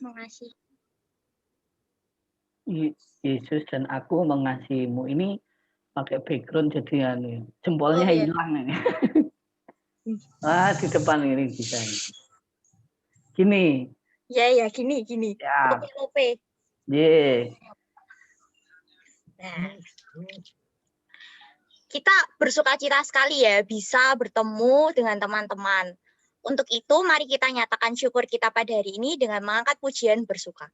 mengasihi. Yesus dan aku mengasihimu. Ini pakai background jadi jempolnya iya. hilang ini. Di depan ini bisa. Gini. Ya, gini. Ya. Lope. Nah, kita bersukacita sekali ya bisa bertemu dengan teman-teman. Untuk itu, mari kita nyatakan syukur kita pada hari ini dengan mengangkat pujian bersuka.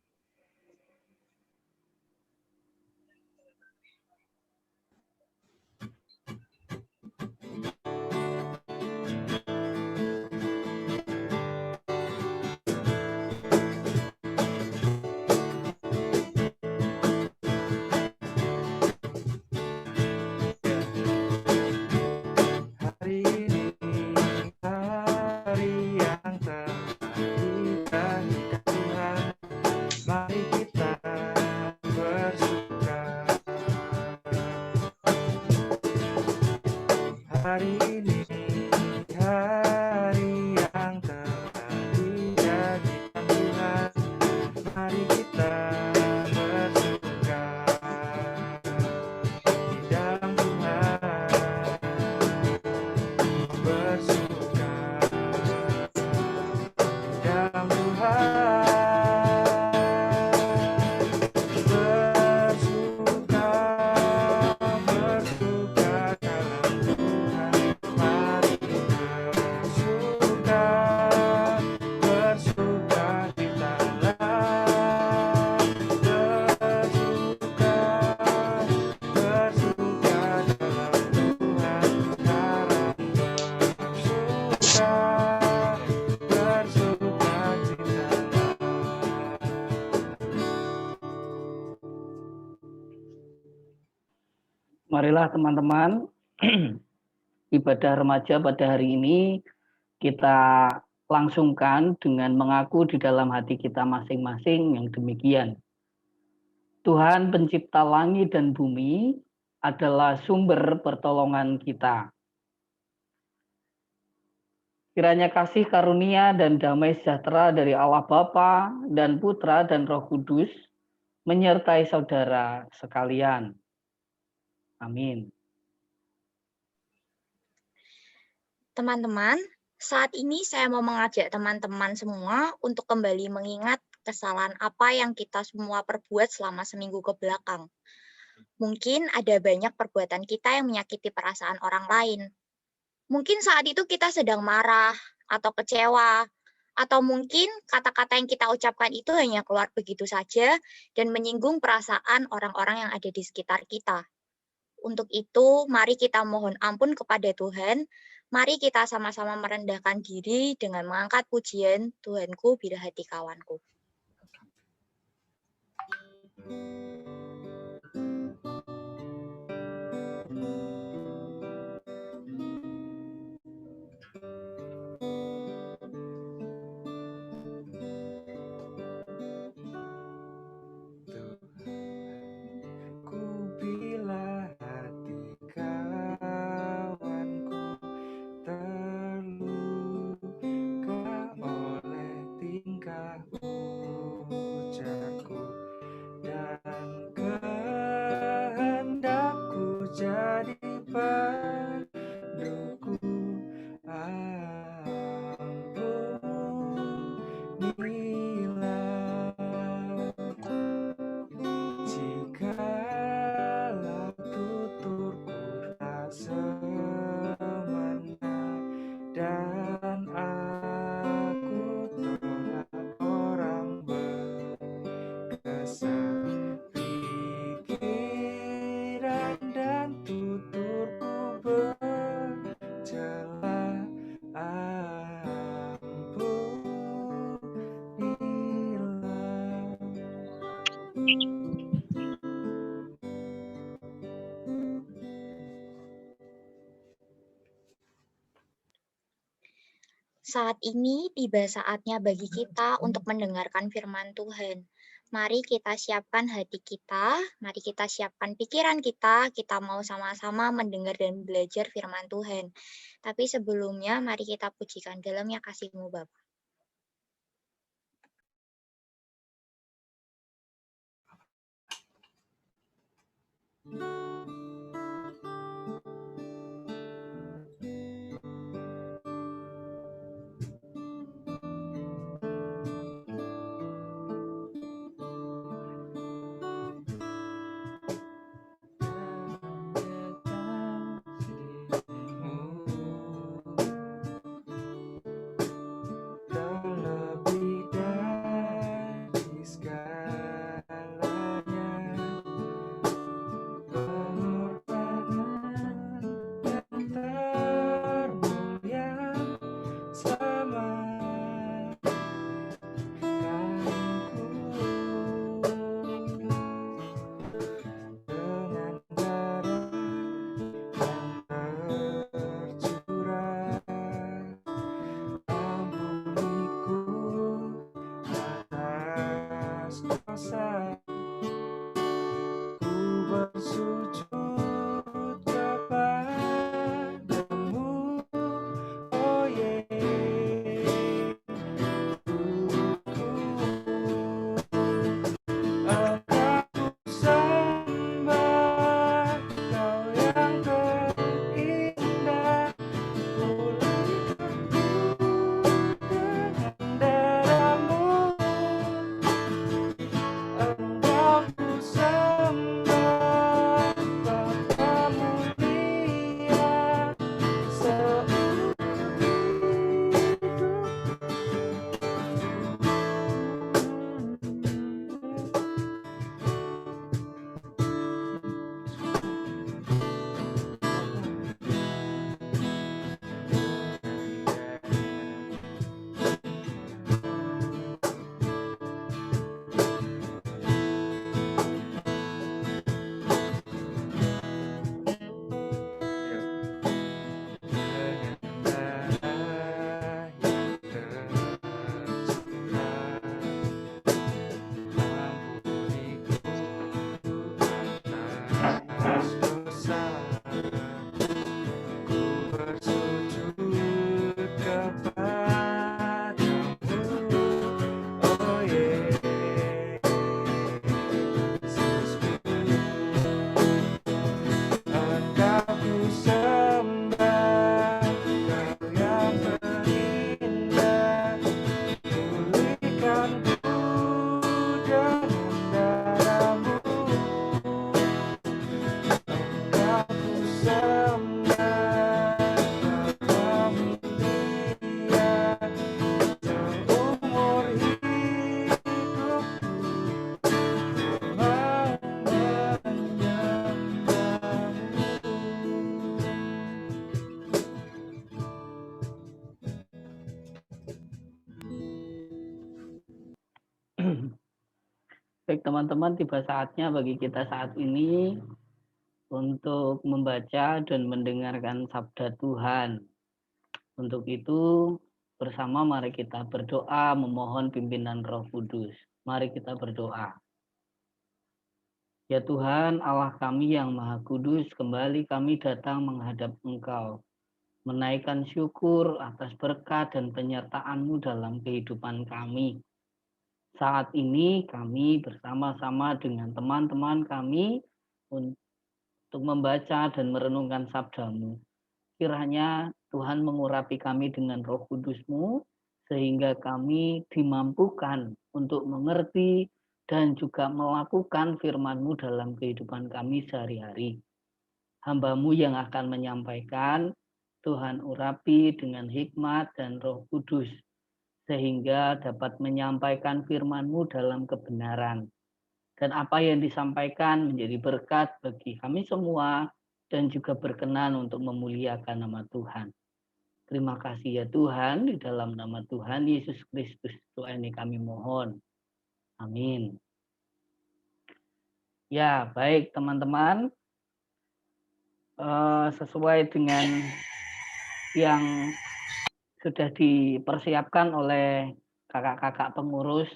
Hari ini hari yang telah dijadikan Tuhan, mari kita bersuka di dalam Tuhan, bersuka di dalam Tuhan. Marilah teman-teman, ibadah remaja pada hari ini kita langsungkan dengan mengaku di dalam hati kita masing-masing yang demikian. Tuhan pencipta langit dan bumi adalah sumber pertolongan kita. Kiranya kasih karunia dan damai sejahtera dari Allah Bapa dan Putra dan Roh Kudus menyertai saudara sekalian. Amin. Teman-teman, saat ini saya mau mengajak teman-teman semua untuk kembali mengingat kesalahan apa yang kita semua perbuat selama seminggu ke belakang. Mungkin ada banyak perbuatan kita yang menyakiti perasaan orang lain. Mungkin saat itu kita sedang marah atau kecewa, atau mungkin kata-kata yang kita ucapkan itu hanya keluar begitu saja dan menyinggung perasaan orang-orang yang ada di sekitar kita. Untuk itu, mari kita mohon ampun kepada Tuhan. Mari kita sama-sama merendahkan diri dengan mengangkat pujian Tuhanku bila hati kawanku. Saat ini tiba saatnya bagi kita untuk mendengarkan firman Tuhan. Mari kita siapkan hati kita, mari kita siapkan pikiran kita mau sama-sama mendengar dan belajar firman Tuhan. Tapi sebelumnya mari kita pujikan dalamnya kasih-Mu Bapa. Baik teman-teman, tiba saatnya bagi kita saat ini untuk membaca dan mendengarkan sabda Tuhan. Untuk itu, bersama mari kita berdoa memohon pimpinan Roh Kudus. Mari kita berdoa. Ya Tuhan, Allah kami yang Maha Kudus, kembali kami datang menghadap Engkau, menaikkan syukur atas berkat dan penyertaan-Mu dalam kehidupan kami. Saat ini kami bersama-sama dengan teman-teman kami untuk membaca dan merenungkan sabda-Mu. Kiranya Tuhan mengurapi kami dengan Roh Kudus-Mu, sehingga kami dimampukan untuk mengerti dan juga melakukan firman-Mu dalam kehidupan kami sehari-hari. Hamba-Mu yang akan menyampaikan, Tuhan urapi dengan hikmat dan Roh Kudus, sehingga dapat menyampaikan firman-Mu dalam kebenaran. Dan apa yang disampaikan menjadi berkat bagi kami semua, dan juga berkenan untuk memuliakan nama Tuhan. Terima kasih ya Tuhan, di dalam nama Tuhan Yesus Kristus doa ini kami mohon. Amin. Ya, baik teman-teman. Sesuai dengan yang sudah dipersiapkan oleh kakak-kakak pengurus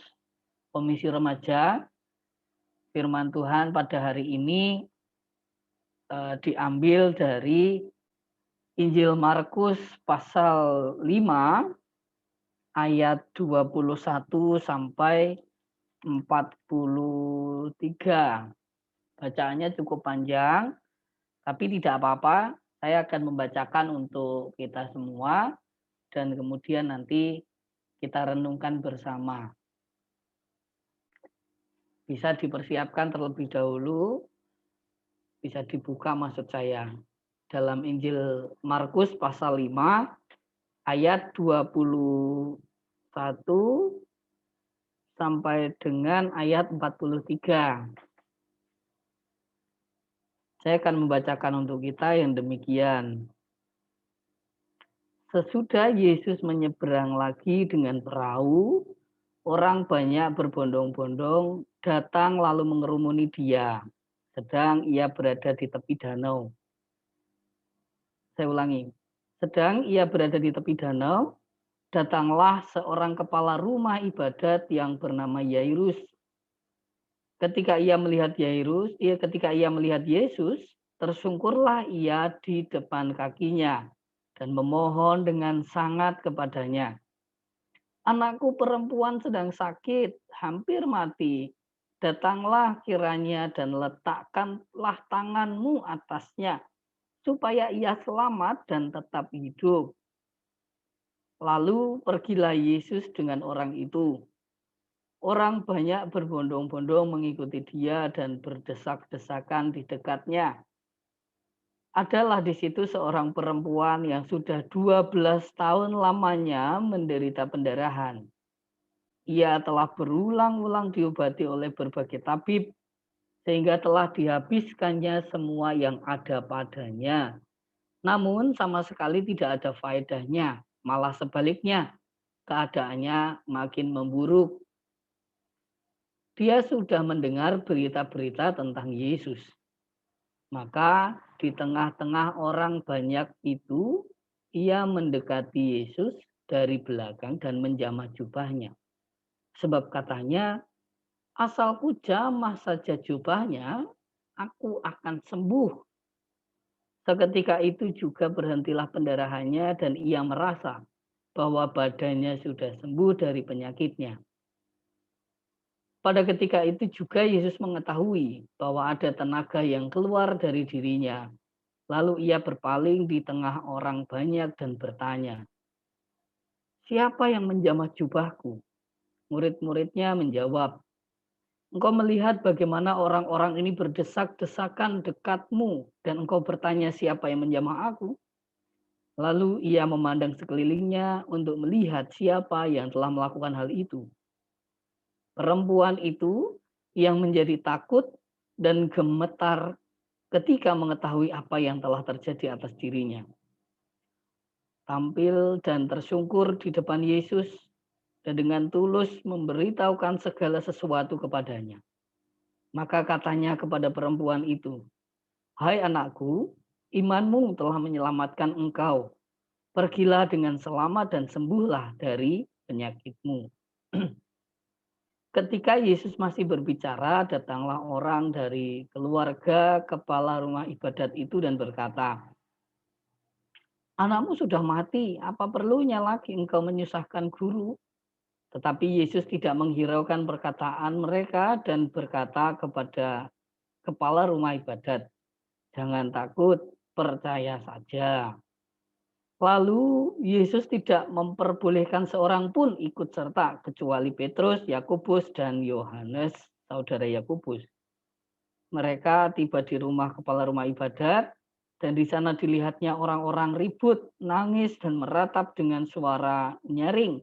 Komisi Remaja, firman Tuhan pada hari ini diambil dari Injil Markus pasal 5 ayat 21 sampai 43. Bacaannya cukup panjang, tapi tidak apa-apa. Saya akan membacakan untuk kita semua dan kemudian nanti kita renungkan bersama. Bisa dipersiapkan terlebih dahulu, bisa dibuka maksud saya. Dalam Injil Markus pasal 5 ayat 21 sampai dengan ayat 43. Saya akan membacakan untuk kita yang demikian. Sesudah Yesus menyeberang lagi dengan perahu, orang banyak berbondong-bondong datang lalu mengerumuni Dia, sedang Ia berada di tepi danau. Saya ulangi. Sedang Ia berada di tepi danau, datanglah seorang kepala rumah ibadat yang bernama Yairus. Ketika ia melihat Yesus, tersungkurlah ia di depan kakinya dan memohon dengan sangat kepadanya. Anakku perempuan sedang sakit, hampir mati. Datanglah kiranya dan letakkanlah tanganmu atasnya, supaya ia selamat dan tetap hidup. Lalu pergilah Yesus dengan orang itu. Orang banyak berbondong-bondong mengikuti Dia dan berdesak-desakan di dekatnya. Adalah di situ seorang perempuan yang sudah 12 tahun lamanya menderita pendarahan. Ia telah berulang-ulang diobati oleh berbagai tabib, sehingga telah dihabiskannya semua yang ada padanya. Namun sama sekali tidak ada faedahnya, malah sebaliknya, keadaannya makin memburuk. Dia sudah mendengar berita-berita tentang Yesus. Maka di tengah-tengah orang banyak itu, ia mendekati Yesus dari belakang dan menjamah jubahnya. Sebab katanya, asalku jamah saja jubahnya, aku akan sembuh. Seketika itu juga berhentilah pendarahannya dan ia merasa bahwa badannya sudah sembuh dari penyakitnya. Pada ketika itu juga Yesus mengetahui bahwa ada tenaga yang keluar dari dirinya. Lalu ia berpaling di tengah orang banyak dan bertanya, "Siapa yang menjamah jubahku?" Murid-muridnya menjawab, "Engkau melihat bagaimana orang-orang ini berdesak-desakan dekatmu, dan engkau bertanya siapa yang menjamah aku?" Lalu ia memandang sekelilingnya untuk melihat siapa yang telah melakukan hal itu. Perempuan itu yang menjadi takut dan gemetar ketika mengetahui apa yang telah terjadi atas dirinya. Tampil dan tersungkur di depan Yesus dan dengan tulus memberitahukan segala sesuatu kepadanya. Maka katanya kepada perempuan itu, "Hai anakku, imanmu telah menyelamatkan engkau. Pergilah dengan selamat dan sembuhlah dari penyakitmu." Ketika Yesus masih berbicara, datanglah orang dari keluarga kepala rumah ibadat itu dan berkata, "Anakmu sudah mati, apa perlunya lagi engkau menyusahkan guru?" Tetapi Yesus tidak menghiraukan perkataan mereka dan berkata kepada kepala rumah ibadat, "Jangan takut, percaya saja." Lalu Yesus tidak memperbolehkan seorang pun ikut serta kecuali Petrus, Yakobus, dan Yohanes, saudara Yakobus. Mereka tiba di rumah kepala rumah ibadat, dan di sana dilihatnya orang-orang ribut, nangis, dan meratap dengan suara nyaring.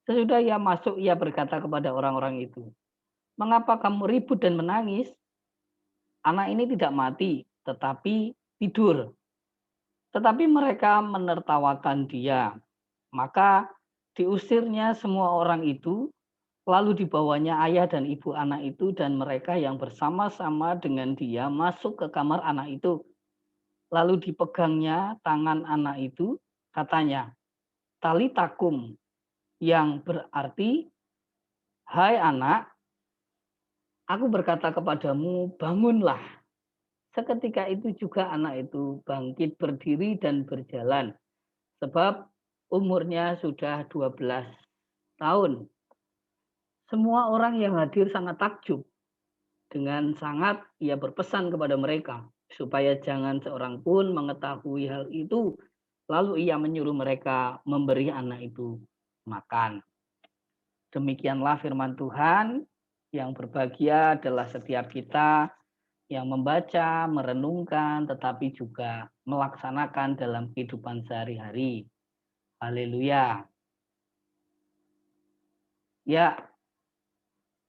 Sesudah ia masuk, ia berkata kepada orang-orang itu, "Mengapa kamu ribut dan menangis? Anak ini tidak mati, tetapi tidur." Tetapi mereka menertawakan dia. Maka diusirnya semua orang itu, lalu dibawanya ayah dan ibu anak itu dan mereka yang bersama-sama dengan dia masuk ke kamar anak itu. Lalu dipegangnya tangan anak itu, katanya, "Talita kum," yang berarti, "Hai anak, aku berkata kepadamu, bangunlah." Seketika itu juga anak itu bangkit berdiri dan berjalan, sebab umurnya sudah 12 tahun. Semua orang yang hadir sangat takjub. Dengan sangat ia berpesan kepada mereka, supaya jangan seorang pun mengetahui hal itu. Lalu ia menyuruh mereka memberi anak itu makan. Demikianlah firman Tuhan. Yang berbahagia adalah setiap kita yang membaca, merenungkan, tetapi juga melaksanakan dalam kehidupan sehari-hari. Haleluya. Ya,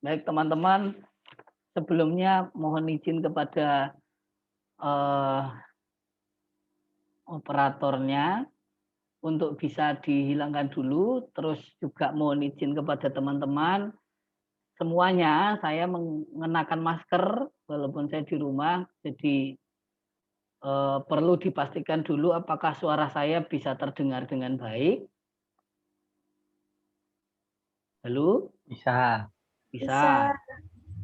baik teman-teman, sebelumnya mohon izin kepada operatornya untuk bisa dihilangkan dulu, terus juga mohon izin kepada teman-teman semuanya, saya mengenakan masker walaupun saya di rumah, jadi perlu dipastikan dulu apakah suara saya bisa terdengar dengan baik. Halo? Bisa. Bisa.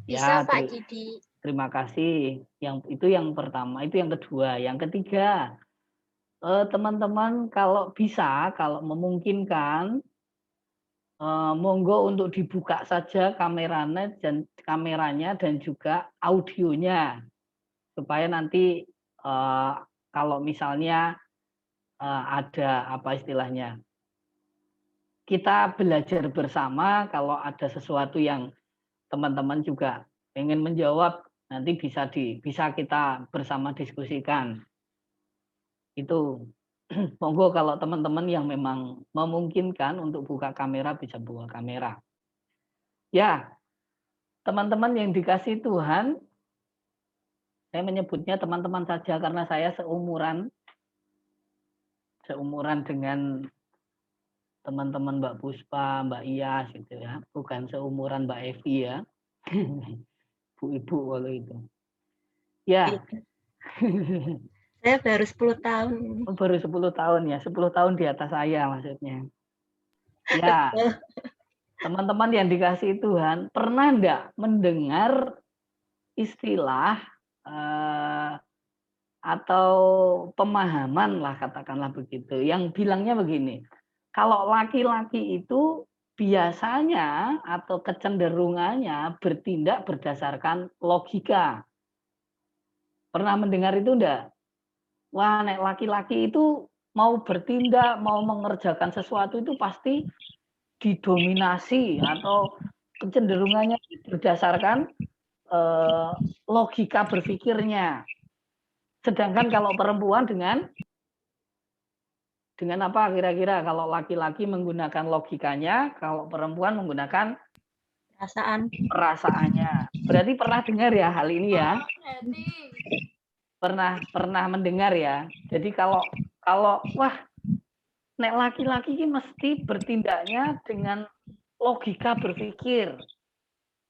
Bisa Ya, Pak Didi. terima kasih. Itu yang pertama, itu yang kedua. Yang ketiga, teman-teman kalau bisa, kalau memungkinkan, monggo untuk dibuka saja kameranya dan juga audionya, supaya nanti kalau misalnya ada apa istilahnya, kita belajar bersama. Kalau ada sesuatu yang teman-teman juga ingin menjawab, nanti bisa kita bersama diskusikan. Itu monggo kalau teman-teman yang memang memungkinkan untuk buka kamera bisa buka kamera. Ya, teman-teman yang dikasihi Tuhan, saya menyebutnya teman-teman saja karena saya seumuran dengan teman-teman Mbak Puspa, Mbak Iyas gitu ya, bukan seumuran Mbak Evi ya. Bu-ibu kalau itu. Ya. Saya baru 10 tahun. Baru 10 tahun ya, 10 tahun di atas saya maksudnya. Ya, teman-teman yang dikasihi Tuhan, pernah enggak mendengar istilah atau pemahaman lah katakanlah begitu, yang bilangnya begini, kalau laki-laki itu biasanya atau kecenderungannya bertindak berdasarkan logika. Pernah mendengar itu enggak? Wah, nek laki-laki itu mau bertindak, mau mengerjakan sesuatu itu pasti didominasi atau kecenderungannya berdasarkan logika berpikirnya. Sedangkan kalau perempuan dengan apa kira-kira? Kalau laki-laki menggunakan logikanya, kalau perempuan menggunakan perasaannya. Berarti pernah dengar ya hal ini ya? Pernah mendengar ya. Jadi kalau wah, nek laki-laki ini mesti bertindaknya dengan logika berpikir.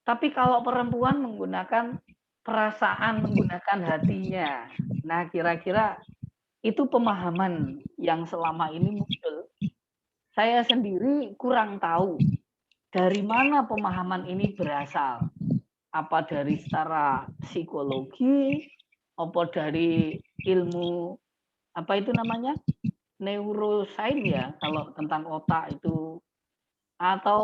Tapi kalau perempuan menggunakan perasaan, menggunakan hatinya. Nah, kira-kira itu pemahaman yang selama ini muncul. Saya sendiri kurang tahu dari mana pemahaman ini berasal. Apa dari secara psikologi, apa dari ilmu apa itu namanya? Neuroscience ya, kalau tentang otak itu, atau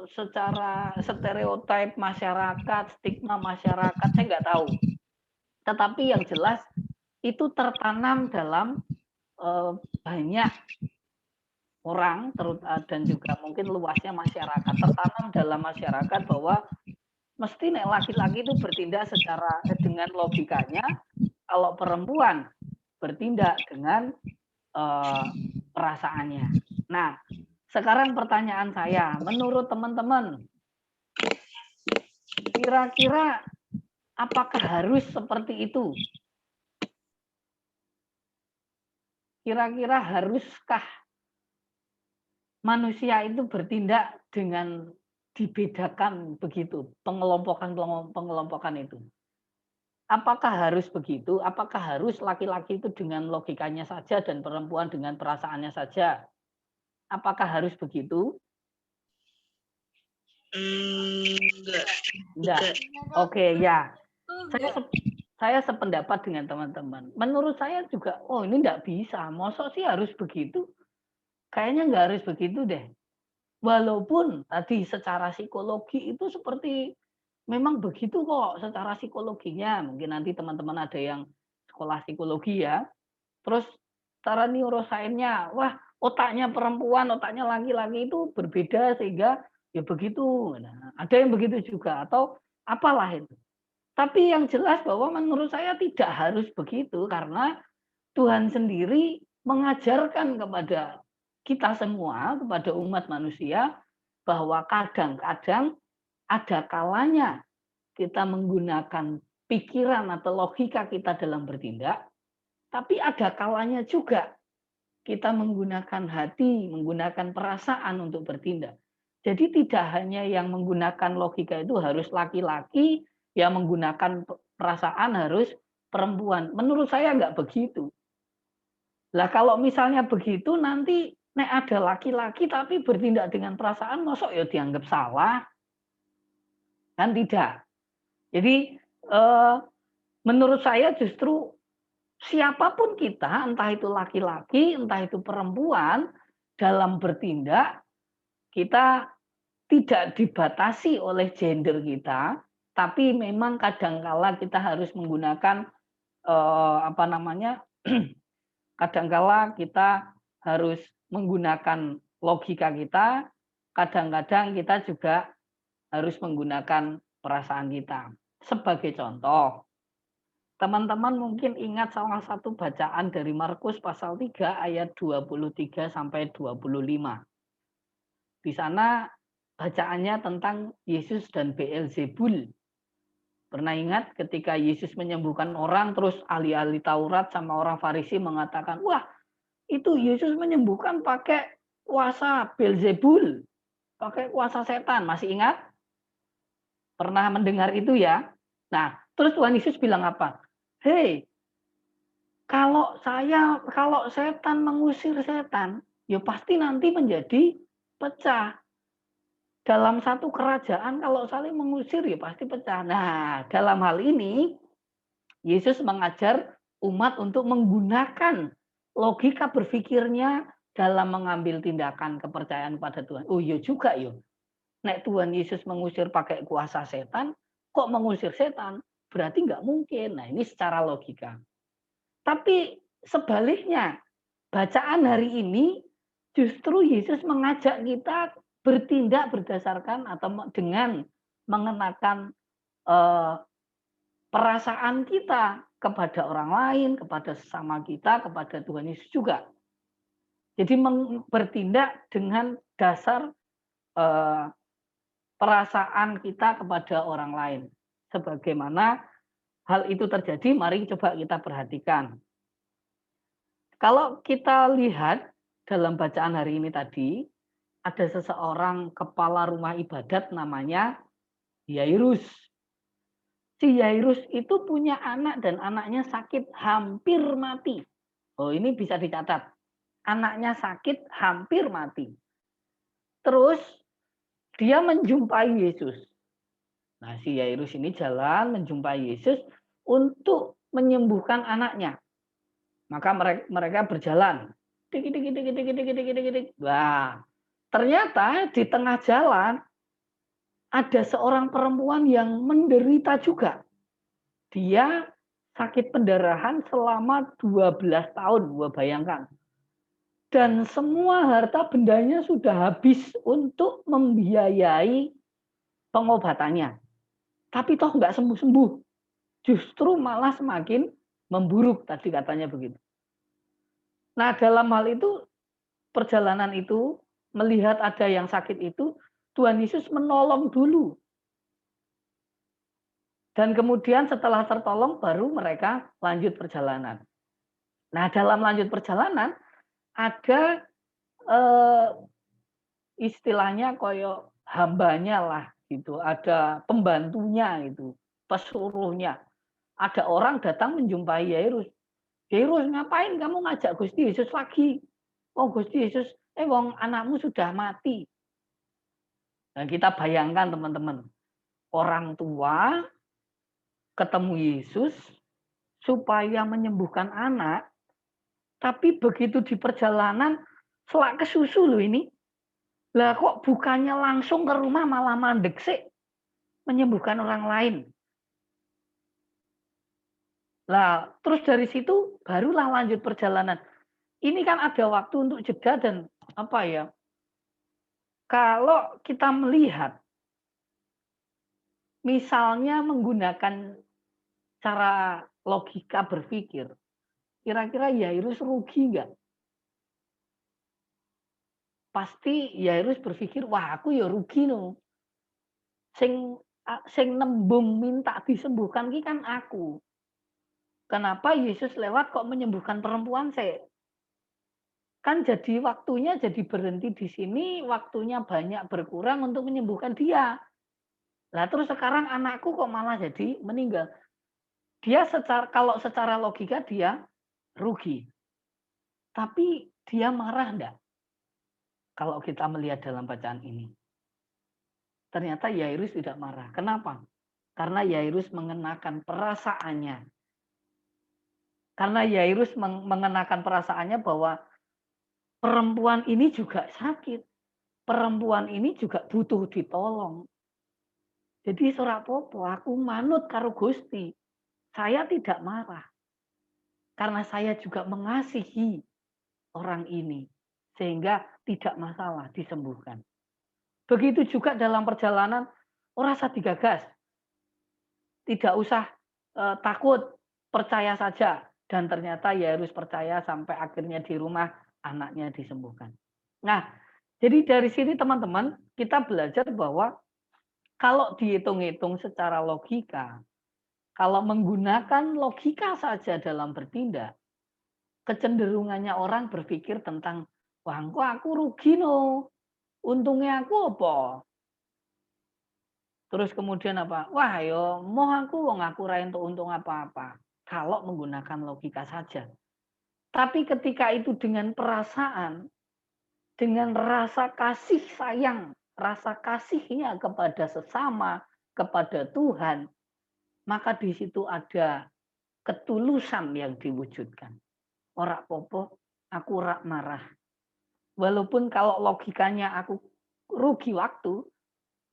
secara stereotip masyarakat, stigma masyarakat, saya nggak tahu. Tetapi yang jelas itu tertanam dalam banyak orang dan juga mungkin luasnya masyarakat, tertanam dalam masyarakat bahwa mesti laki-laki itu bertindak secara dengan logikanya, kalau perempuan bertindak dengan perasaannya. Nah, sekarang pertanyaan saya, menurut teman-teman, kira-kira apakah harus seperti itu? Kira-kira haruskah manusia itu bertindak dengan dibedakan begitu, pengelompokan itu? Apakah harus begitu? Apakah harus laki-laki itu dengan logikanya saja dan perempuan dengan perasaannya saja? Apakah harus begitu? Enggak. Oke, ya. Saya sependapat dengan teman-teman. Menurut saya juga, oh ini enggak bisa. Masa sih harus begitu? Kayaknya enggak harus begitu deh. Walaupun tadi secara psikologi itu seperti memang begitu kok secara psikologinya. Mungkin nanti teman-teman ada yang sekolah psikologi ya. Terus secara neuroscience-nya, wah otaknya perempuan, otaknya laki-laki itu berbeda sehingga ya begitu. Nah, ada yang begitu juga atau apalah itu. Tapi yang jelas bahwa menurut saya tidak harus begitu karena Tuhan sendiri mengajarkan kepada kita semua, kepada umat manusia bahwa kadang-kadang ada kalanya kita menggunakan pikiran atau logika kita dalam bertindak, tapi ada kalanya juga kita menggunakan hati, menggunakan perasaan untuk bertindak. Jadi tidak hanya yang menggunakan logika itu harus laki-laki, yang menggunakan perasaan harus perempuan. Menurut saya nggak begitu. Lah kalau misalnya begitu nanti nek ada laki-laki tapi bertindak dengan perasaan, mosok ya dianggap salah? Kan tidak. Jadi menurut saya justru siapapun kita, entah itu laki-laki, entah itu perempuan, dalam bertindak kita tidak dibatasi oleh gender kita, tapi memang kadangkala kita harus menggunakan apa namanya? Kadangkala kita harus menggunakan logika kita, kadang-kadang kita juga harus menggunakan perasaan kita. Sebagai contoh, teman-teman mungkin ingat salah satu bacaan dari Markus pasal 3 ayat 23 sampai 25. Di sana bacaannya tentang Yesus dan Beelzebul. Pernah ingat ketika Yesus menyembuhkan orang, terus ahli-ahli Taurat sama orang Farisi mengatakan, wah itu Yesus menyembuhkan pakai kuasa Beelzebul, pakai kuasa setan. Masih ingat? Pernah mendengar itu ya? Nah, terus Tuhan Yesus bilang apa? Hei, kalau setan mengusir setan, ya pasti nanti menjadi pecah. Dalam satu kerajaan kalau saling mengusir ya pasti pecah. Nah, dalam hal ini Yesus mengajar umat untuk menggunakan logika berpikirnya dalam mengambil tindakan kepercayaan pada Tuhan. Oh iya juga ya. Nek Tuhan Yesus mengusir pakai kuasa setan, kok mengusir setan? Berarti nggak mungkin. Nah, ini secara logika. Tapi sebaliknya, bacaan hari ini justru Yesus mengajak kita bertindak berdasarkan atau dengan mengenakan perasaan kita kepada orang lain, kepada sesama kita, kepada Tuhan Yesus juga. Jadi bertindak dengan dasar perasaan kita kepada orang lain. Sebagaimana hal itu terjadi, mari coba kita perhatikan. Kalau kita lihat dalam bacaan hari ini tadi, ada seseorang kepala rumah ibadat namanya Yairus. Si Yairus itu punya anak dan anaknya sakit hampir mati. Oh, ini bisa dicatat. Anaknya sakit hampir mati. Terus dia menjumpai Yesus. Nah, si Yairus ini jalan menjumpai Yesus untuk menyembuhkan anaknya. Maka mereka berjalan. Dik, dik, dik, dik, dik, dik, dik, dik, dik. Wah, ternyata di tengah jalan ada seorang perempuan yang menderita juga. Dia sakit pendarahan selama 12 tahun, gua bayangkan. Dan semua harta bendanya sudah habis untuk membiayai pengobatannya. Tapi toh nggak sembuh-sembuh. Justru malah semakin memburuk, tadi katanya begitu. Nah, dalam hal itu, perjalanan itu, melihat ada yang sakit itu, Tuhan Yesus menolong dulu. Dan kemudian setelah tertolong, baru mereka lanjut perjalanan. Nah, dalam lanjut perjalanan, ada istilahnya koyo hambanya lah gitu, ada pembantunya itu, pesuruhnya. Ada orang datang menjumpai Yairus. Yairus, ngapain kamu ngajak Gusti Yesus lagi? Oh, Gusti Yesus, wong anakmu sudah mati. Nah, kita bayangkan teman-teman, orang tua ketemu Yesus supaya menyembuhkan anak, tapi begitu di perjalanan selak kesusu loh ini. Lah kok bukannya langsung ke rumah malah mandek sih menyembuhkan orang lain. Lah terus dari situ barulah lanjut perjalanan. Ini kan ada waktu untuk jeda dan apa ya? Kalau kita melihat misalnya menggunakan cara logika berpikir, kira-kira Yairus rugi nggak? Pasti Yairus berpikir, wah aku ya rugi no. Sing nembung minta disembuhkan ki kan aku. Kenapa Yesus lewat kok menyembuhkan perempuan sih? Kan jadi waktunya jadi berhenti di sini, waktunya banyak berkurang untuk menyembuhkan dia. Lah terus sekarang anakku kok malah jadi meninggal. Dia kalau secara logika dia rugi. Tapi dia marah enggak? Kalau kita melihat dalam bacaan ini. Ternyata Yairus tidak marah. Kenapa? Karena Yairus mengenakan perasaannya. Karena Yairus mengenakan perasaannya bahwa perempuan ini juga sakit. Perempuan ini juga butuh ditolong. Jadi ora apa-apa, aku manut karo Gusti. Saya tidak marah. Karena saya juga mengasihi orang ini. Sehingga tidak masalah disembuhkan. Begitu juga dalam perjalanan, ora usah digagas. Tidak usah takut, percaya saja. Dan ternyata Yairus percaya sampai akhirnya di rumah anaknya disembuhkan. Nah, jadi dari sini teman-teman, kita belajar bahwa kalau dihitung-hitung secara logika, kalau menggunakan logika saja dalam bertindak, kecenderungannya orang berpikir tentang, wah kok aku rugi no, untungnya aku apa? Terus kemudian apa? Wah yo, mau aku wong aku ra entuk untung apa-apa. Kalau menggunakan logika saja. Tapi ketika itu dengan perasaan, dengan rasa kasih sayang, rasa kasihnya kepada sesama, kepada Tuhan, maka di situ ada ketulusan yang diwujudkan. Ora popo, aku ora marah. Walaupun kalau logikanya aku rugi waktu,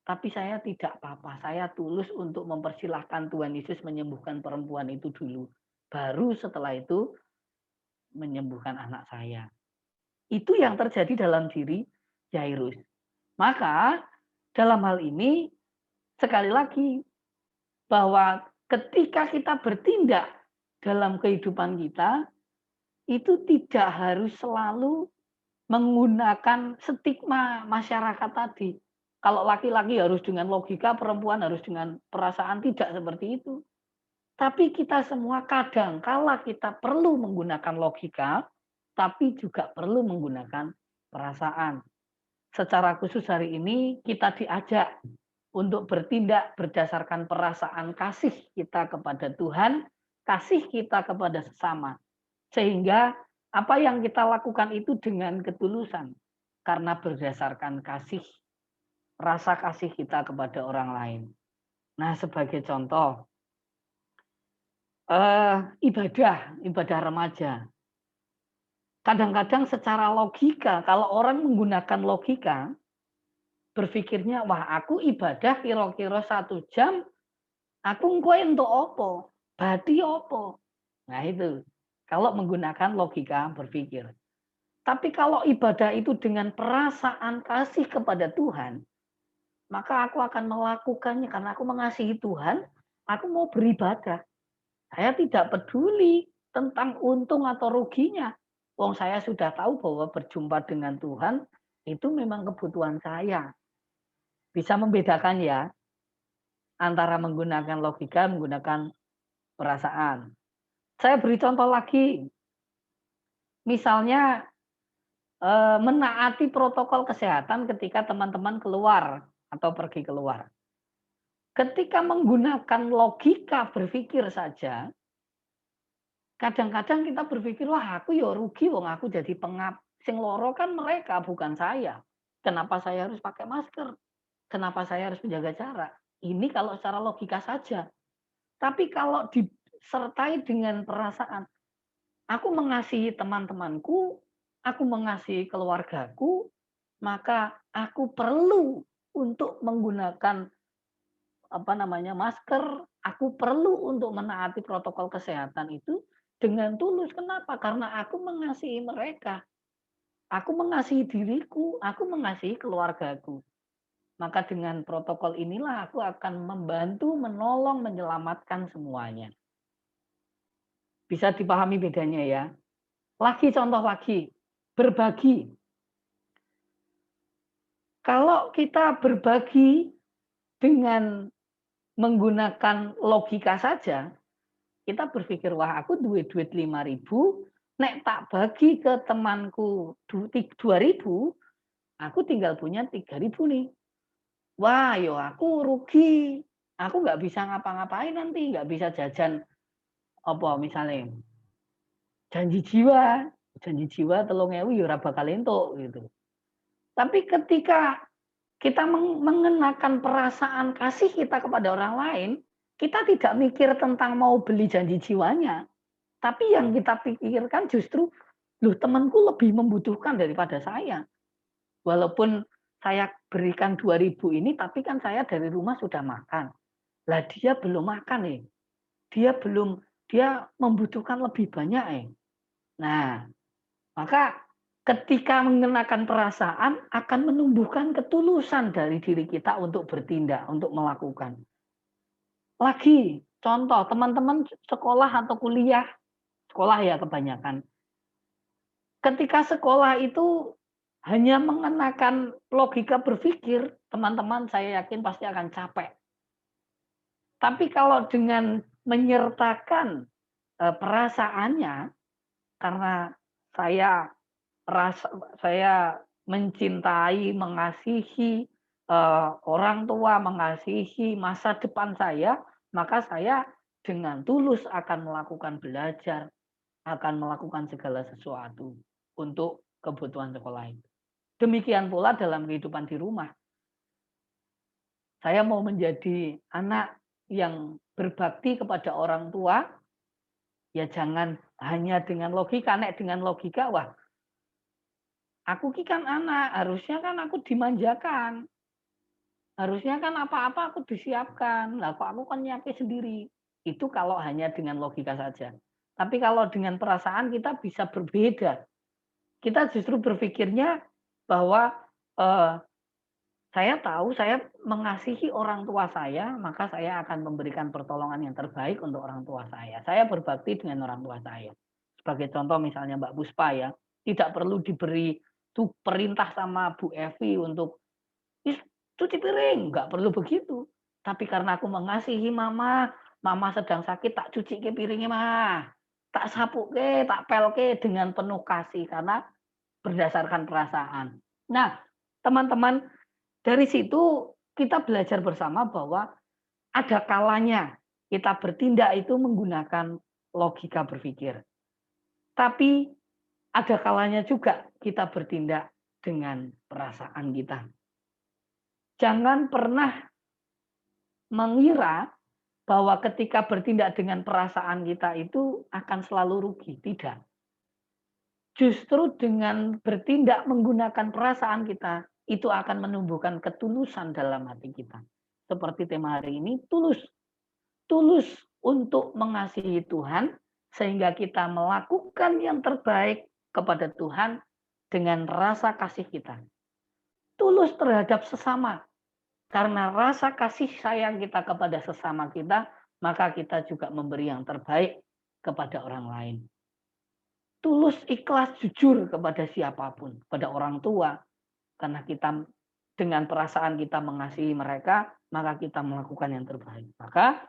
tapi saya tidak apa-apa. Saya tulus untuk mempersilahkan Tuhan Yesus menyembuhkan perempuan itu dulu. Baru setelah itu menyembuhkan anak saya. Itu yang terjadi dalam diri Yairus. Maka dalam hal ini sekali lagi bahwa ketika kita bertindak dalam kehidupan kita itu tidak harus selalu menggunakan stigma masyarakat tadi. Kalau laki-laki harus dengan logika, perempuan harus dengan perasaan, tidak seperti itu. Tapi kita semua kadang kala kita perlu menggunakan logika, tapi juga perlu menggunakan perasaan. Secara khusus hari ini kita diajak untuk bertindak berdasarkan perasaan kasih kita kepada Tuhan, kasih kita kepada sesama. Sehingga apa yang kita lakukan itu dengan ketulusan. Karena berdasarkan kasih, rasa kasih kita kepada orang lain. Nah, sebagai contoh, ibadah remaja. Kadang-kadang secara logika, kalau orang menggunakan logika, berpikirnya, wah aku ibadah kira-kira 1 jam, aku engko entuk apa? Berarti apa? Nah itu, kalau menggunakan logika berpikir. Tapi kalau ibadah itu dengan perasaan kasih kepada Tuhan, maka aku akan melakukannya karena aku mengasihi Tuhan, aku mau beribadah. Saya tidak peduli tentang untung atau ruginya. Wong saya sudah tahu bahwa berjumpa dengan Tuhan itu memang kebutuhan saya. Bisa membedakan ya antara menggunakan logika, menggunakan perasaan. Saya beri contoh lagi. Misalnya menaati protokol kesehatan ketika teman-teman keluar atau pergi keluar. Ketika menggunakan logika berpikir saja, kadang-kadang kita berpikir, wah aku ya rugi wong aku jadi pengap. Sing loro kan mereka, bukan saya. Kenapa saya harus pakai masker? Kenapa saya harus menjaga jarak? Ini kalau secara logika saja. Tapi kalau disertai dengan perasaan, aku mengasihi teman-temanku, aku mengasihi keluargaku, maka aku perlu untuk menggunakan masker, aku perlu untuk menaati protokol kesehatan itu dengan tulus. Kenapa? Karena aku mengasihi mereka. Aku mengasihi diriku, aku mengasihi keluargaku. Maka dengan protokol inilah aku akan membantu, menolong, menyelamatkan semuanya. Bisa dipahami bedanya ya. Lagi contoh lagi, berbagi. Kalau kita berbagi dengan menggunakan logika saja, kita berpikir, wah aku duit 5.000, nek tak bagi ke temanku 2.000, aku tinggal punya 3.000 nih. Wah, yo aku rugi. Aku nggak bisa ngapa-ngapain nanti, nggak bisa jajan apa misalnya janji jiwa 3.000 ya ora bakal entuk gitu. Tapi ketika kita mengenakan perasaan kasih kita kepada orang lain, kita tidak mikir tentang mau beli janji jiwanya. Tapi yang kita pikirkan justru, loh temanku lebih membutuhkan daripada saya. Walaupun saya berikan 2.000 ini, tapi kan saya dari rumah sudah makan. Lah dia belum makan nih. Dia membutuhkan lebih banyak. Nah, maka ketika mengenakan perasaan akan menumbuhkan ketulusan dari diri kita untuk bertindak, untuk melakukan. Lagi, contoh teman-teman sekolah atau kuliah, sekolah ya kebanyakan. Ketika sekolah itu hanya mengenakan logika berpikir, teman-teman saya yakin pasti akan capek. Tapi kalau dengan menyertakan perasaannya, karena saya mencintai, mengasihi orang tua, mengasihi masa depan saya, maka saya dengan tulus akan melakukan belajar, akan melakukan segala sesuatu untuk kebutuhan sekolah itu. Demikian pula dalam kehidupan di rumah. Saya mau menjadi anak yang berbakti kepada orang tua, ya jangan hanya dengan logika. Nek dengan logika, wah aku ki kan anak, harusnya kan aku dimanjakan. Harusnya kan apa-apa aku disiapkan. Lah kok aku kan nyampe sendiri. Itu kalau hanya dengan logika saja. Tapi kalau dengan perasaan kita bisa berbeda. Kita justru berpikirnya bahwa saya tahu saya mengasihi orang tua saya, maka saya akan memberikan pertolongan yang terbaik untuk orang tua saya. Saya berbakti dengan orang tua saya. Sebagai contoh misalnya Mbak Puspa ya, tidak perlu diberi perintah sama Bu Evi untuk cuci piring, nggak perlu begitu. Tapi karena aku mengasihi mama sedang sakit, tak cuci ke piringnya mah, tak sapu ke, tak pel ke dengan penuh kasih karena berdasarkan perasaan. Nah, teman-teman, dari situ kita belajar bersama bahwa ada kalanya kita bertindak itu menggunakan logika berpikir. Tapi ada kalanya juga kita bertindak dengan perasaan kita. Jangan pernah mengira bahwa ketika bertindak dengan perasaan kita itu akan selalu rugi. Tidak. Justru dengan bertindak menggunakan perasaan kita, itu akan menumbuhkan ketulusan dalam hati kita. Seperti tema hari ini, tulus. Tulus untuk mengasihi Tuhan, sehingga kita melakukan yang terbaik kepada Tuhan dengan rasa kasih kita. Tulus terhadap sesama. Karena rasa kasih sayang kita kepada sesama kita, maka kita juga memberi yang terbaik kepada orang lain. Tulus, ikhlas, jujur kepada siapapun, kepada orang tua. Karena kita dengan perasaan kita mengasihi mereka, maka kita melakukan yang terbaik. Maka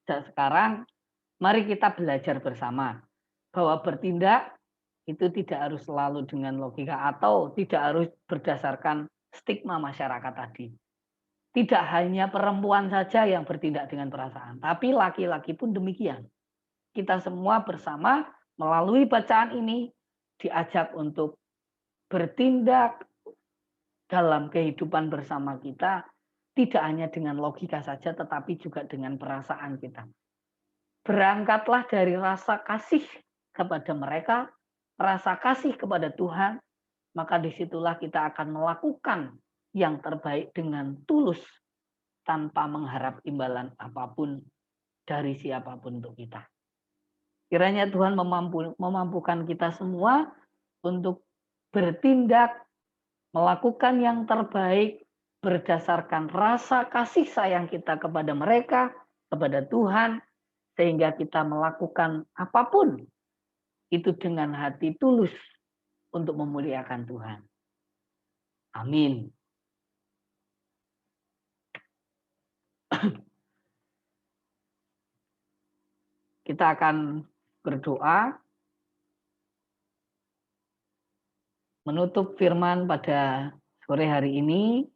sekarang mari kita belajar bersama bahwa bertindak itu tidak harus selalu dengan logika atau tidak harus berdasarkan stigma masyarakat tadi. Tidak hanya perempuan saja yang bertindak dengan perasaan, tapi laki-laki pun demikian. Kita semua bersama melalui bacaan ini diajak untuk bertindak dalam kehidupan bersama kita, tidak hanya dengan logika saja, tetapi juga dengan perasaan kita. Berangkatlah dari rasa kasih kepada mereka, rasa kasih kepada Tuhan, maka disitulah kita akan melakukan yang terbaik dengan tulus, tanpa mengharap imbalan apapun dari siapapun untuk kita. Kiranya Tuhan memampukan kita semua untuk bertindak, melakukan yang terbaik berdasarkan rasa kasih sayang kita kepada mereka, kepada Tuhan, sehingga kita melakukan apapun itu dengan hati tulus untuk memuliakan Tuhan. Amin. Kita akan berdoa menutup firman pada sore hari ini,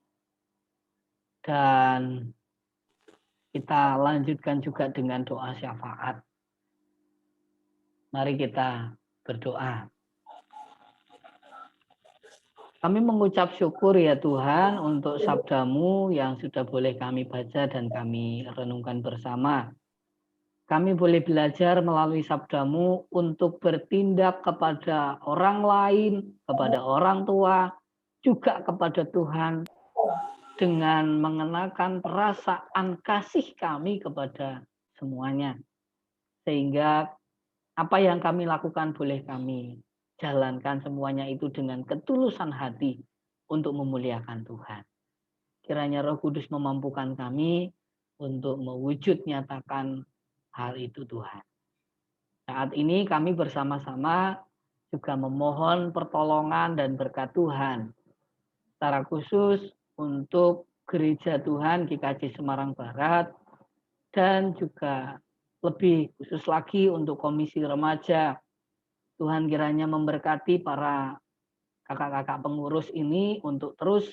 dan kita lanjutkan juga dengan doa syafaat. Mari kita berdoa. Kami mengucap syukur ya Tuhan untuk sabda-Mu yang sudah boleh kami baca dan kami renungkan bersama. Kami boleh belajar melalui sabda-Mu untuk bertindak kepada orang lain, kepada orang tua, juga kepada Tuhan, dengan mengenakan perasaan kasih kami kepada semuanya. Sehingga apa yang kami lakukan boleh kami jalankan semuanya itu dengan ketulusan hati untuk memuliakan Tuhan. Kiranya Roh Kudus memampukan kami untuk mewujud nyatakan hal itu Tuhan. Saat ini kami bersama-sama juga memohon pertolongan dan berkat Tuhan. Secara khusus untuk Gereja Tuhan GKJ Semarang Barat, dan juga lebih khusus lagi untuk Komisi Remaja. Tuhan kiranya memberkati para kakak-kakak pengurus ini untuk terus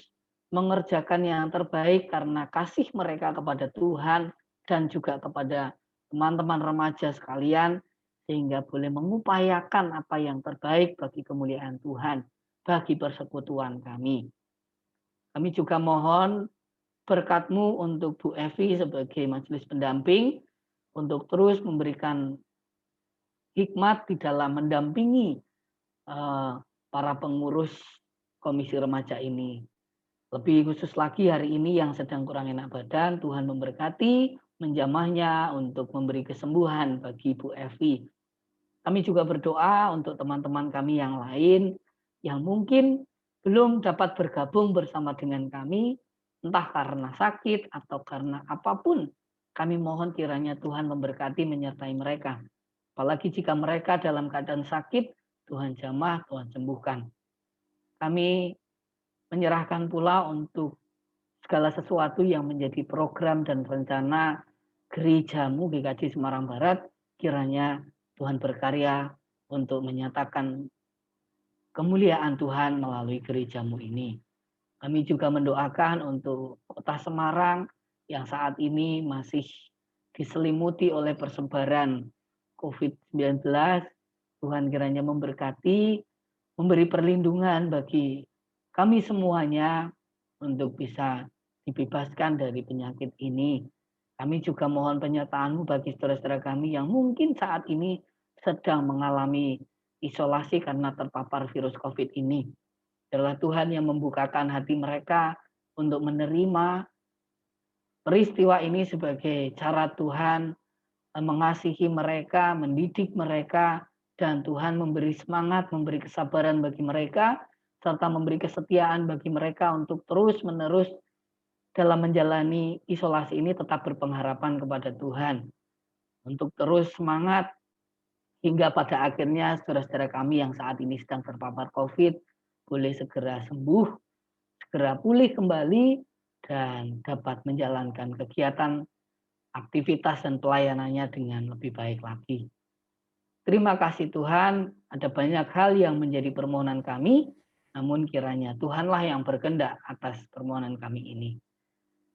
mengerjakan yang terbaik karena kasih mereka kepada Tuhan dan juga kepada teman-teman remaja sekalian, sehingga boleh mengupayakan apa yang terbaik bagi kemuliaan Tuhan, bagi persekutuan kami. Kami juga mohon berkat-Mu untuk Bu Evi sebagai majelis pendamping, untuk terus memberikan hikmat di dalam mendampingi para pengurus komisi remaja ini. Lebih khusus lagi hari ini yang sedang kurang enak badan, Tuhan memberkati, menjamahnya untuk memberi kesembuhan bagi Bu Evi. Kami juga berdoa untuk teman-teman kami yang lain yang mungkin belum dapat bergabung bersama dengan kami, entah karena sakit atau karena apapun. Kami mohon kiranya Tuhan memberkati menyertai mereka. Apalagi jika mereka dalam keadaan sakit, Tuhan jamah, Tuhan sembuhkan. Kami menyerahkan pula untuk segala sesuatu yang menjadi program dan rencana gereja-Mu GKJ Semarang Barat, kiranya Tuhan berkarya untuk menyatakan kemuliaan Tuhan melalui gereja-Mu ini. Kami juga mendoakan untuk Kota Semarang yang saat ini masih diselimuti oleh persebaran COVID-19. Tuhan kiranya memberkati, memberi perlindungan bagi kami semuanya untuk bisa dibebaskan dari penyakit ini. Kami juga mohon penyertaan-Mu bagi saudara-saudara kami yang mungkin saat ini sedang mengalami isolasi karena terpapar virus COVID ini. Adalah Tuhan yang membukakan hati mereka untuk menerima peristiwa ini sebagai cara Tuhan mengasihi mereka, mendidik mereka, dan Tuhan memberi semangat, memberi kesabaran bagi mereka, serta memberi kesetiaan bagi mereka untuk terus-menerus dalam menjalani isolasi ini tetap berpengharapan kepada Tuhan. Untuk terus semangat hingga pada akhirnya saudara-saudara kami yang saat ini sedang terpapar COVID boleh segera sembuh, segera pulih kembali, dan dapat menjalankan kegiatan, aktivitas, dan pelayanannya dengan lebih baik lagi. Terima kasih Tuhan, ada banyak hal yang menjadi permohonan kami, namun kiranya Tuhanlah yang berkehendak atas permohonan kami ini.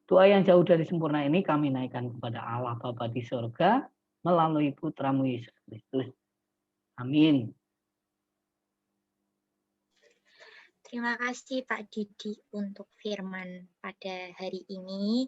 Doa yang jauh dari sempurna ini kami naikkan kepada Allah Bapa di surga melalui Putra-Mu Yesus Kristus. Amin. Terima kasih Pak Didi untuk firman pada hari ini.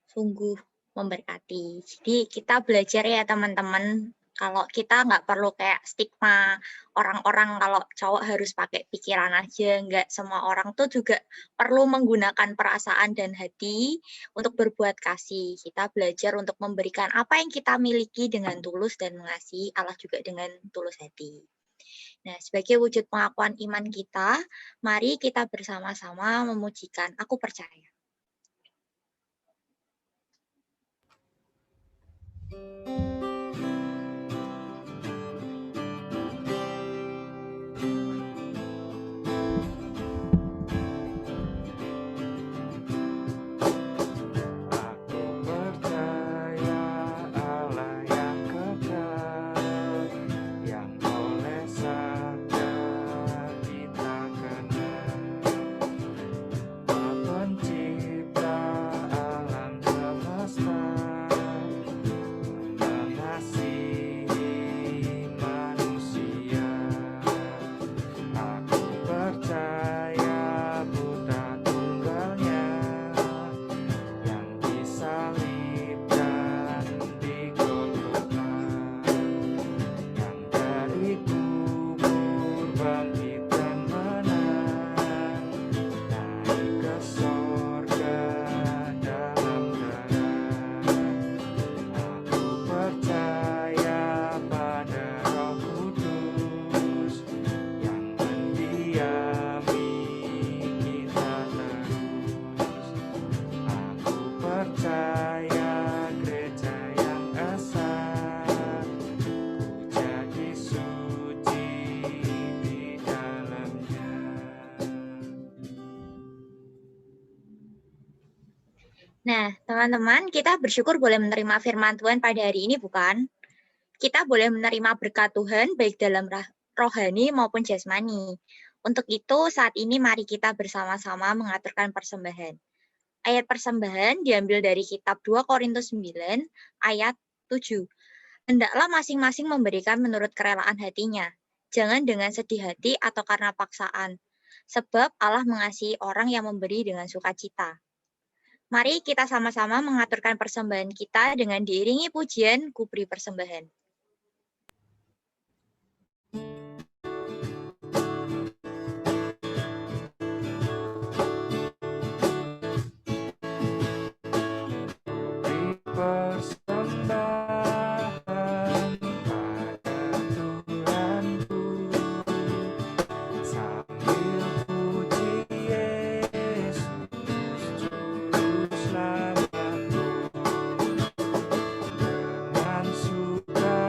Sungguh memberkati. Jadi kita belajar ya teman-teman, kalau kita nggak perlu kayak stigma orang-orang kalau cowok harus pakai pikiran aja, nggak, semua orang tuh juga perlu menggunakan perasaan dan hati untuk berbuat kasih. Kita belajar untuk memberikan apa yang kita miliki dengan tulus dan mengasihi Allah juga dengan tulus hati. Nah, sebagai wujud pengakuan iman kita, mari kita bersama-sama memujikan Aku Percaya. Aku percaya Allah yang kekal, yang oleh sabda kita kenal, pencipta alam semesta, mengasihi manusia. Aku percaya Putra Tunggalnya yang disalibkan di Golgota, yang dari kubur bangkit dan menang, naik ke sorga dalam darah. Aku percaya pada Roh Kudus yang mendiami kita terus. Aku percaya gereja yang esa, ku jadi suci di dalamnya. Nah, teman-teman, kita bersyukur boleh menerima firman Tuhan pada hari ini, bukan? Kita boleh menerima berkat Tuhan baik dalam rohani maupun jasmani. Untuk itu, saat ini mari kita bersama-sama mengaturkan persembahan. Ayat persembahan diambil dari kitab 2 Korintus 9 ayat 7. Hendaklah masing-masing memberikan menurut kerelaan hatinya, jangan dengan sedih hati atau karena paksaan, sebab Allah mengasihi orang yang memberi dengan sukacita. Mari kita sama-sama mengaturkan persembahan kita dengan diiringi pujian Ku Beri Persembahan. Beri persembahan pada Tuhanku, sambil puji Yesus Juru Selamatku, dengan suka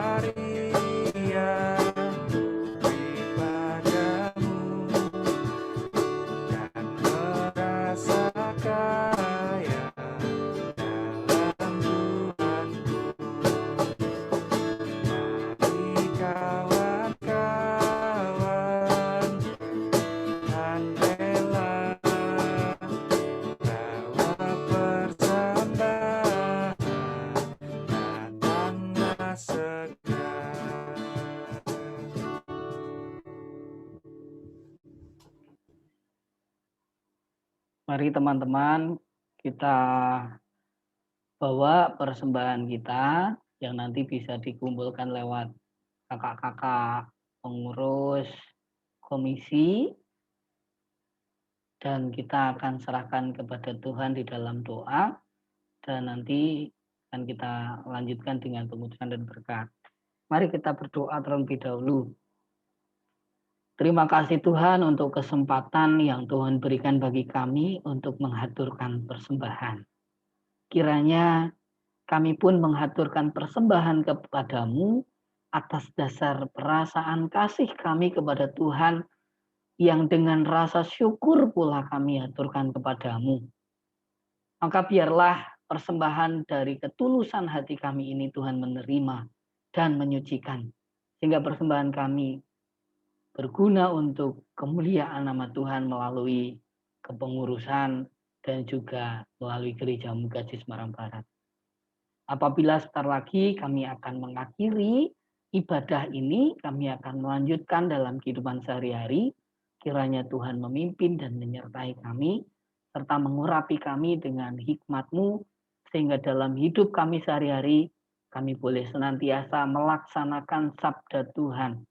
Mari teman-teman kita bawa persembahan kita yang nanti bisa dikumpulkan lewat kakak-kakak pengurus komisi, dan kita akan serahkan kepada Tuhan di dalam doa, dan nanti akan kita lanjutkan dengan pengutusan dan berkat. Mari kita berdoa terlebih dahulu. Terima kasih Tuhan untuk kesempatan yang Tuhan berikan bagi kami untuk menghaturkan persembahan. Kiranya kami pun menghaturkan persembahan kepadamu atas dasar perasaan kasih kami kepada Tuhan, yang dengan rasa syukur pula kami haturkan kepadamu. Maka biarlah persembahan dari ketulusan hati kami ini Tuhan menerima dan menyucikan, sehingga persembahan kami berguna untuk kemuliaan nama Tuhan melalui kepengurusan dan juga melalui Gereja Mugaji Semarang Barat. Apabila sebentar lagi kami akan mengakhiri ibadah ini, kami akan melanjutkan dalam kehidupan sehari-hari. Kiranya Tuhan memimpin dan menyertai kami, serta mengurapi kami dengan hikmat-Mu, sehingga dalam hidup kami sehari-hari, kami boleh senantiasa melaksanakan sabda Tuhan,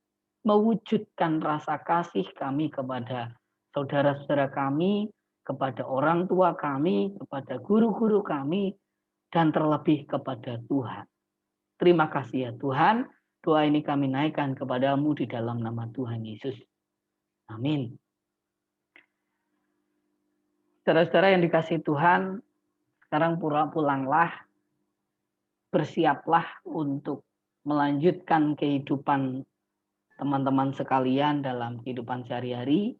mewujudkan rasa kasih kami kepada saudara-saudara kami, kepada orang tua kami, kepada guru-guru kami, dan terlebih kepada Tuhan. Terima kasih ya Tuhan, doa ini kami naikkan kepadamu di dalam nama Tuhan Yesus. Amin. Saudara-saudara yang dikasihi Tuhan, sekarang pulanglah, bersiaplah untuk melanjutkan kehidupan teman-teman sekalian dalam kehidupan sehari-hari,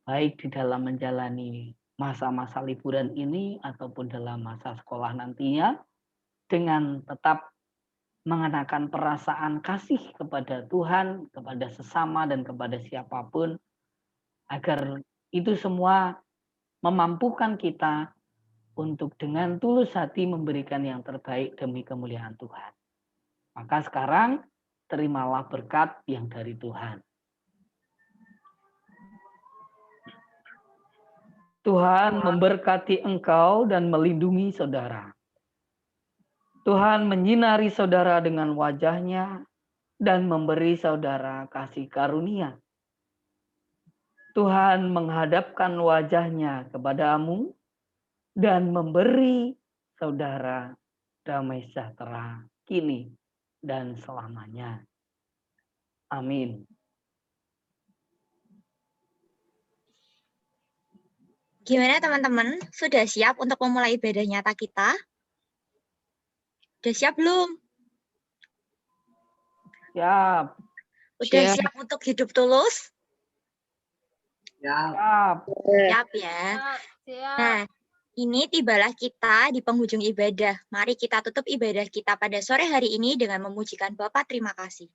baik di dalam menjalani masa-masa liburan ini ataupun dalam masa sekolah nantinya, dengan tetap mengenakan perasaan kasih kepada Tuhan, kepada sesama, dan kepada siapapun, agar itu semua memampukan kita untuk dengan tulus hati memberikan yang terbaik demi kemuliaan Tuhan. Maka sekarang terimalah berkat yang dari Tuhan. Tuhan memberkati engkau dan melindungi saudara. Tuhan menyinari saudara dengan wajah-Nya dan memberi saudara kasih karunia. Tuhan menghadapkan wajah-Nya kepadamu dan memberi saudara damai sejahtera kini dan selamanya. Amin. Gimana teman-teman? Sudah siap untuk memulai ibadah nyata kita? Udah siap belum? Siap. Udah siap untuk hidup tulus? Siap. Siap ya. Nah, ini tibalah kita di penghujung ibadah. Mari kita tutup ibadah kita pada sore hari ini dengan memujikan Bapa. Terima kasih.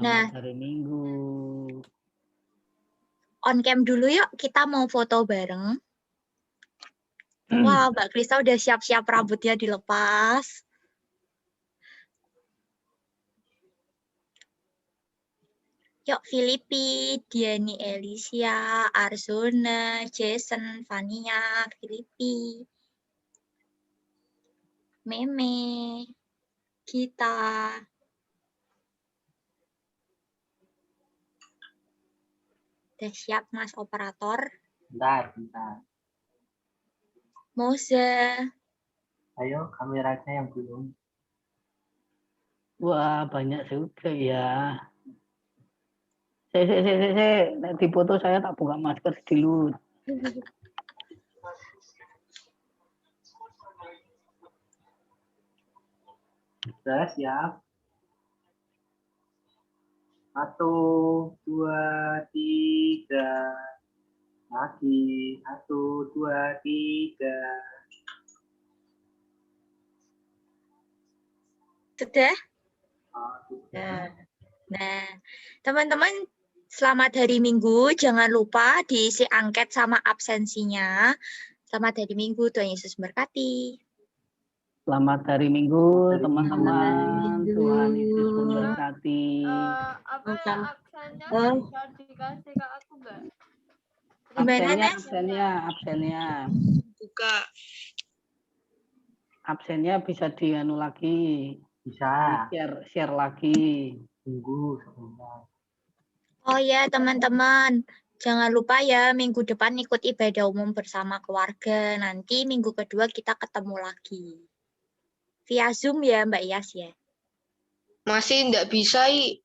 Selamat hari Minggu. On cam dulu yuk, kita mau foto bareng. Wah, Mbak Krista udah siap-siap rambutnya dilepas. Yuk, Filipi, Diani Elisia, Arzona, Jason, Fania, Filipi, Meme, Gita. Udah siap, Mas Operator? Bentar. Moza. Ayo, kameranya yang belum. Wah, banyak juga ya. Saya, nek di foto saya tak buka masker dulu. Sudah siap. 1, 2, 3. Lagi. 1, 2, 3. Sudah? Oh, sudah. Ya. Nah, teman-teman, selamat hari Minggu. Jangan lupa diisi angket sama absensinya. Selamat hari Minggu. Tuhan Yesus memberkati. Selamat hari Minggu, Selamat hari teman-teman. Minggu. Tuhan Yesus memberkati. Apa Bukan. absennya Oh. bisa dikasih ke aku nggak? Gimana, Nes? Absennya Buka. absennya bisa dianu lagi, Bisa. share lagi. Tunggu sebentar. Oh ya, teman-teman. Jangan lupa ya, minggu depan ikut ibadah umum bersama keluarga. Nanti minggu kedua kita ketemu lagi. Via Zoom ya, Mbak Yas ya? Masih nggak bisa, I.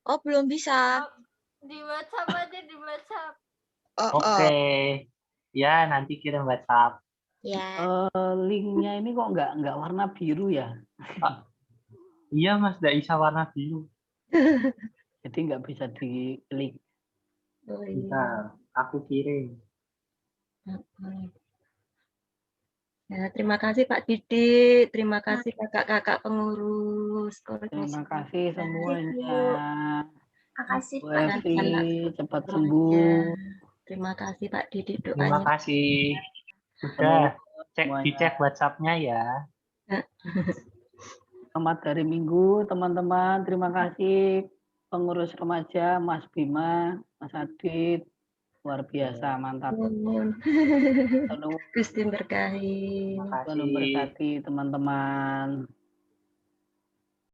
Oh, belum bisa. Di WhatsApp aja, di WhatsApp. Oh, Oke. Ya, nanti kirim WhatsApp. Ya. Linknya ini kok nggak warna biru ya? Iya, Mas, nggak bisa warna biru. Jadi nggak bisa diklik. Oh, iya. Bentar, aku kirim. Ya, terima kasih Pak Didik, terima kasih kakak-kakak pengurus. Terima kasih semuanya. Makasih, Bu Evi, cepat Ya, sembuh. terima kasih Pak Didik Terima doanya. kasih. Sudah, Semoga dicek WhatsApp-nya ya. selamat hari Minggu, teman-teman. Terima kasih pengurus remaja, Mas Bima, Mas Adit. Luar biasa, mantap. Nuhun. Tuhan Gusti berkahi. Terima Tuhan kasih. memberkati teman-teman.